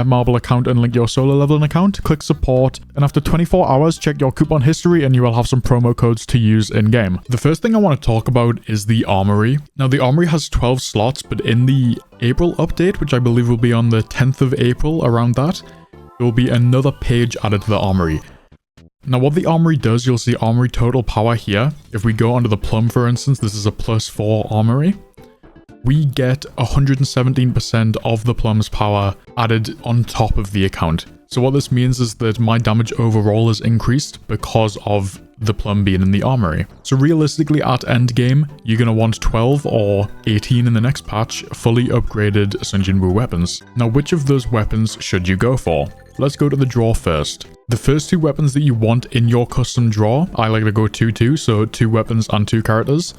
Marble account and link your solar leveling account, click support, and after 24 hours, check your coupon history and you will have some promo codes to use in-game. The first thing I want to talk about is the Armory. Now, the Armory has 12 slots, but in the April update, which I believe will be on the 10th of April, around that, there will be another page added to the Armory. Now, what the Armory does, you'll see Armory total power here. If we go under the plum, for instance, this is a +4 Armory. We get 117% of the plum's power added on top of the account. So what this means is that my damage overall is increased because of the plum being in the Armory. So realistically at end game, you're going to want 12 or 18 in the next patch fully upgraded Sung Jin Woo weapons. Now, which of those weapons should you go for? Let's go to the draw first. The first two weapons that you want in your custom draw, I like to go 2-2, so 2 weapons and 2 characters.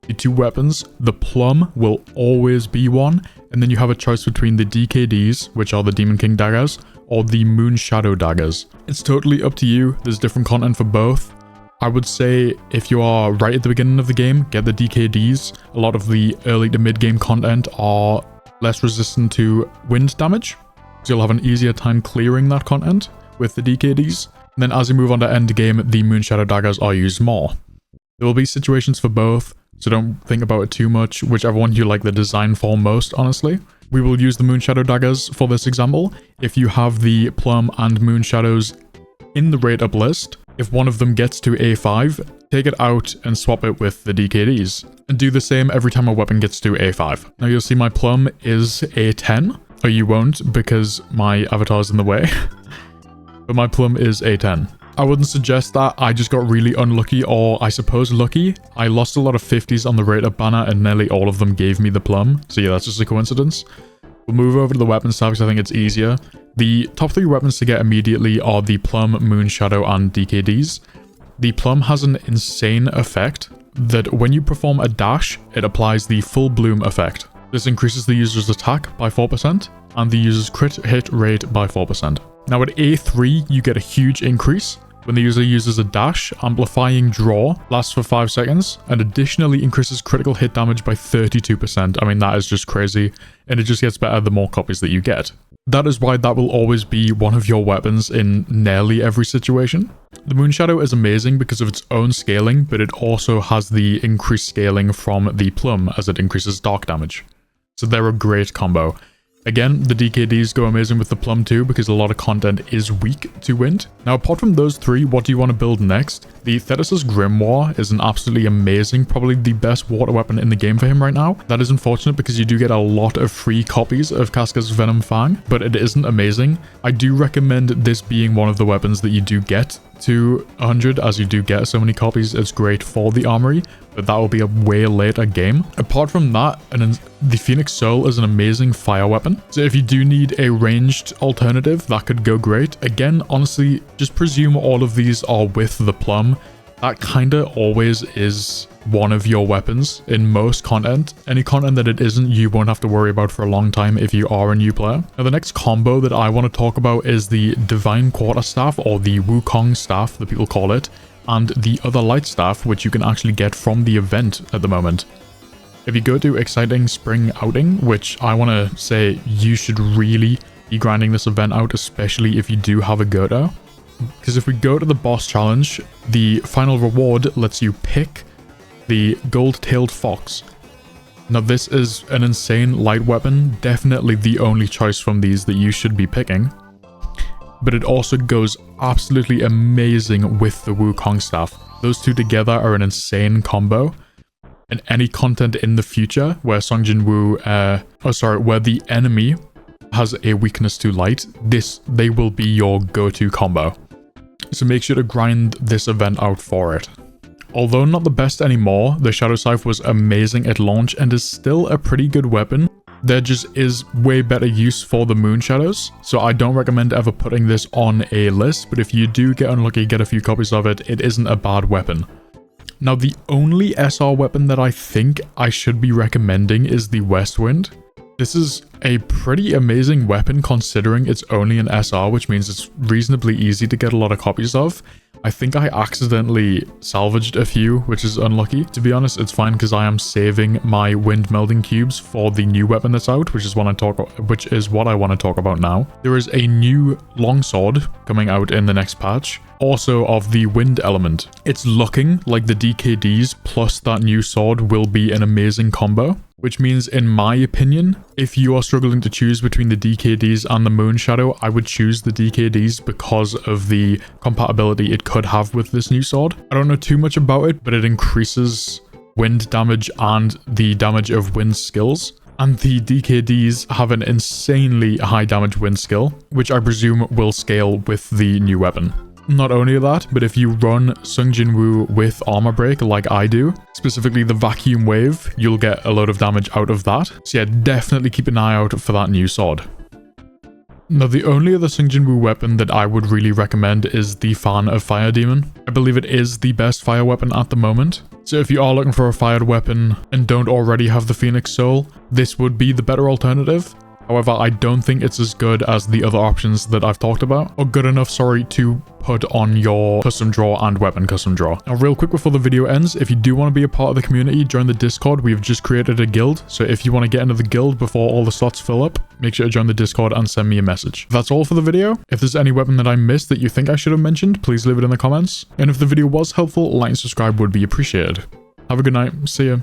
The 2 weapons, the plum will always be one, and then you have a choice between the DKDs, which are the Demon King daggers, or the Moon Shadow daggers. It's totally up to you, there's different content for both. I would say if you are right at the beginning of the game, get the DKDs. A lot of the early to mid game content are less resistant to wind damage, so you'll have an easier time clearing that content with the DKDs. And then as you move on to end game, the Moon Shadow daggers are used more. There will be situations for both, so don't think about it too much, whichever one you like the design for most, honestly. We will use the Moon Shadow daggers for this example. If you have the plum and Moon Shadows in the rate up list, if one of them gets to A5, take it out and swap it with the DKDs. And do the same every time a weapon gets to A5. Now you'll see my plum is A10, or you won't because my avatar is in the way. But my plum is A10. I wouldn't suggest that, I just got really unlucky, or I suppose lucky. I lost a lot of 50s on the rate up banner and nearly all of them gave me the plum. So yeah, that's just a coincidence. We'll move over to the weapon tab because I think it's easier. The top 3 weapons to get immediately are the plum, Moon Shadow, and DKDs. The plum has an insane effect that when you perform a dash, it applies the full bloom effect. This increases the user's attack by 4% and the user's crit hit rate by 4%. Now at A3, you get a huge increase when the user uses a dash. Amplifying draw lasts for 5 seconds and additionally increases critical hit damage by 32%. I mean, that is just crazy, and it just gets better the more copies that you get. That is why that will always be one of your weapons in nearly every situation. The Moon Shadow is amazing because of its own scaling, but it also has the increased scaling from the plum as it increases dark damage. So they're a great combo. Again, the DKDs go amazing with the plum too because a lot of content is weak to wind. Now, apart from those 3, what do you want to build next? The Thetis' Grimoire is an absolutely amazing, probably the best water weapon in the game for him right now. That is unfortunate because you do get a lot of free copies of Casca's Venom Fang, but it isn't amazing. I do recommend this being one of the weapons that you do get to 100, as you do get so many copies. It's great for the Armory, but that will be a way later game. Apart from that, the Phoenix Soul is an amazing fire weapon. So if you do need a ranged alternative, that could go great. Again, honestly, just presume all of these are with the plum. That kinda always is one of your weapons in most content. Any content that it isn't, you won't have to worry about for a long time if you are a new player. Now, the next combo that I want to talk about is the Divine Quarterstaff, or the Wukong Staff that people call it, and the other light staff, which you can actually get from the event at the moment. If you go to Exciting Spring Outing, which I want to say you should really be grinding this event out, especially if you do have a Goto. Because if we go to the boss challenge, the final reward lets you pick the Gold-Tailed Fox. Now this is an insane light weapon, definitely the only choice from these that you should be picking. But it also goes absolutely amazing with the Wukong Staff. Those two together are an insane combo. And any content in the future where Sung Jin Woo, where the enemy has a weakness to light, they will be your go-to combo. So make sure to grind this event out for it. Although not the best anymore, the Shadow Scythe was amazing at launch and is still a pretty good weapon. There just is way better use for the Moon Shadows, so I don't recommend ever putting this on a list, but if you do get unlucky, get a few copies of it, it isn't a bad weapon. Now, the only SR weapon that I think I should be recommending is the Westwind. This is a pretty amazing weapon considering it's only an SR, which means it's reasonably easy to get a lot of copies of. I think I accidentally salvaged a few, which is unlucky. To be honest, it's fine because I am saving my wind melding cubes for the new weapon that's out, which is what I want to talk about now. There is a new longsword coming out in the next patch, also of the wind element. It's looking like the DKDs plus that new sword will be an amazing combo, which means, in my opinion, if you are struggling to choose between the DKDs and the Moon Shadow, I would choose the DKDs because of the compatibility it could have with this new sword. I don't know too much about it, but it increases wind damage and the damage of wind skills. And the DKDs have an insanely high damage wind skill, which I presume will scale with the new weapon. Not only that, but if you run Sung Jinwoo with armor break like I do, specifically the vacuum wave, you'll get a load of damage out of that. So yeah, definitely keep an eye out for that new sword. Now, the only other Sung Jinwoo weapon that I would really recommend is the Fan of Fire Demon. I believe it is the best fire weapon at the moment. So if you are looking for a fired weapon and don't already have the Phoenix Soul, this would be the better alternative. However, I don't think it's as good as the other options that I've talked about, or good enough, sorry, to put on your custom draw and weapon custom draw. Now, real quick before the video ends, if you do want to be a part of the community, join the Discord. We've just created a guild, so if you want to get into the guild before all the slots fill up, make sure to join the Discord and send me a message. That's all for the video. If there's any weapon that I missed that you think I should have mentioned, please leave it in the comments. And if the video was helpful, like and subscribe would be appreciated. Have a good night. See ya.